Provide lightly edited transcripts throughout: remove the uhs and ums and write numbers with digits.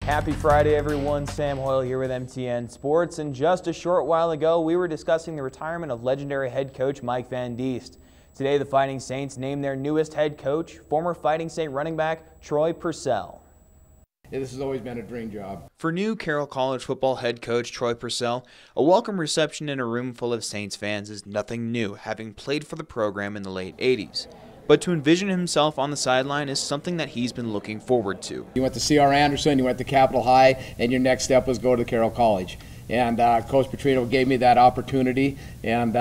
Happy Friday, everyone. Sam Hoyle here with MTN Sports. And just a short while ago, we were discussing the retirement of legendary head coach Mike Van Diest. Today, the Fighting Saints named their newest head coach, former Fighting Saint running back Troy Purcell. Yeah, this has always been a dream job. For new Carroll College football head coach Troy Purcell, a welcome reception in a room full of Saints fans is nothing new, having played for the program in the late 80s. But to envision himself on the sideline is something that he's been looking forward to. You went to C.R. Anderson, you went to Capitol High, and your next step was go to Carroll College. And Coach Petrino gave me that opportunity, and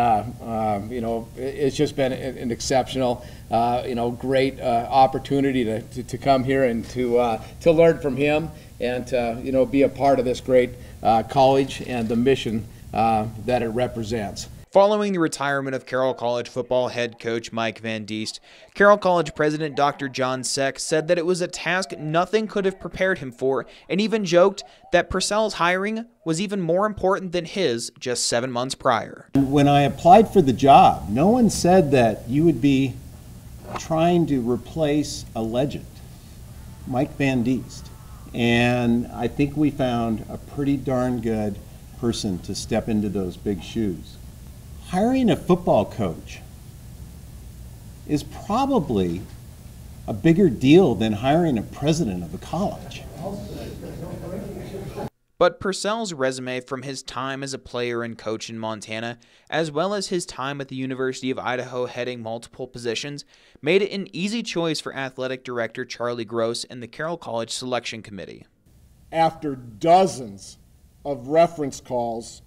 it's just been an exceptional, great opportunity to come here and to learn from him and to be a part of this great college and the mission that it represents. Following the retirement of Carroll College football head coach Mike Van Diest, Carroll College president Dr. John Seck said that it was a task nothing could have prepared him for, and even joked that Purcell's hiring was even more important than his just 7 months prior. When I applied for the job, no one said that you would be trying to replace a legend, Mike Van Diest. And I think we found a pretty darn good person to step into those big shoes. Hiring a football coach is probably a bigger deal than hiring a president of a college. But Purcell's resume from his time as a player and coach in Montana, as well as his time at the University of Idaho heading multiple positions, made it an easy choice for athletic director Charlie Gross and the Carroll College Selection Committee. After dozens of reference calls,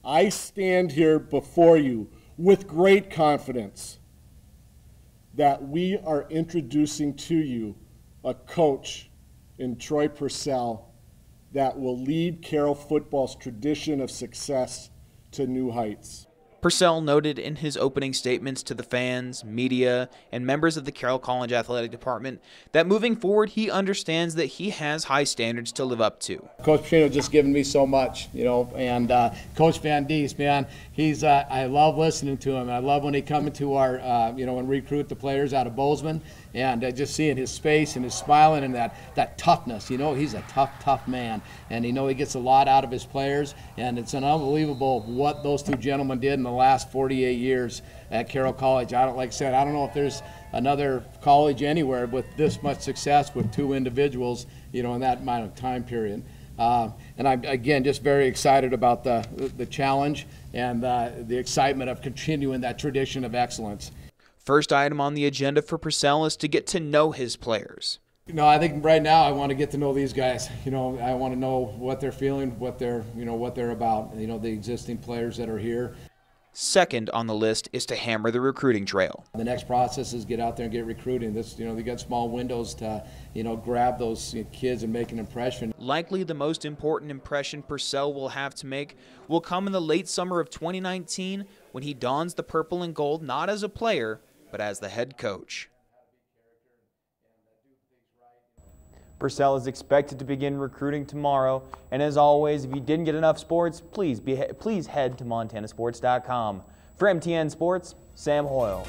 I stand here before you with great confidence that we are introducing to you a coach in Troy Purcell that will lead Carroll football's tradition of success to new heights. Purcell noted in his opening statements to the fans, media, and members of the Carroll College Athletic Department that moving forward he understands that he has high standards to live up to. Coach Petrino just given me so much, and Coach Van Diest, man, I love listening to him. I love when he come into our, and recruit the players out of Bozeman, and just seeing his face and his smiling and that toughness. He's a tough man, and he gets a lot out of his players, and it's unbelievable what those two gentlemen did in the last 48 years at Carroll College. Like I said, I don't know if there's another college anywhere with this much success with two individuals, in that amount of time period. And I'm, again, just very excited about the challenge and the excitement of continuing that tradition of excellence. First item on the agenda for Purcell is to get to know his players. I think right now I want to get to know these guys. I want to know what they're feeling, what they're about. The existing players that are here. Second on the list is to hammer the recruiting trail. The next process is get out there and get recruiting. They got small windows to, grab those kids and make an impression. Likely the most important impression Purcell will have to make will come in the late summer of 2019 when he dons the purple and gold not as a player, but as the head coach. Purcell is expected to begin recruiting tomorrow, and as always, if you didn't get enough sports, please head to montanasports.com. For MTN Sports, Sam Hoyle.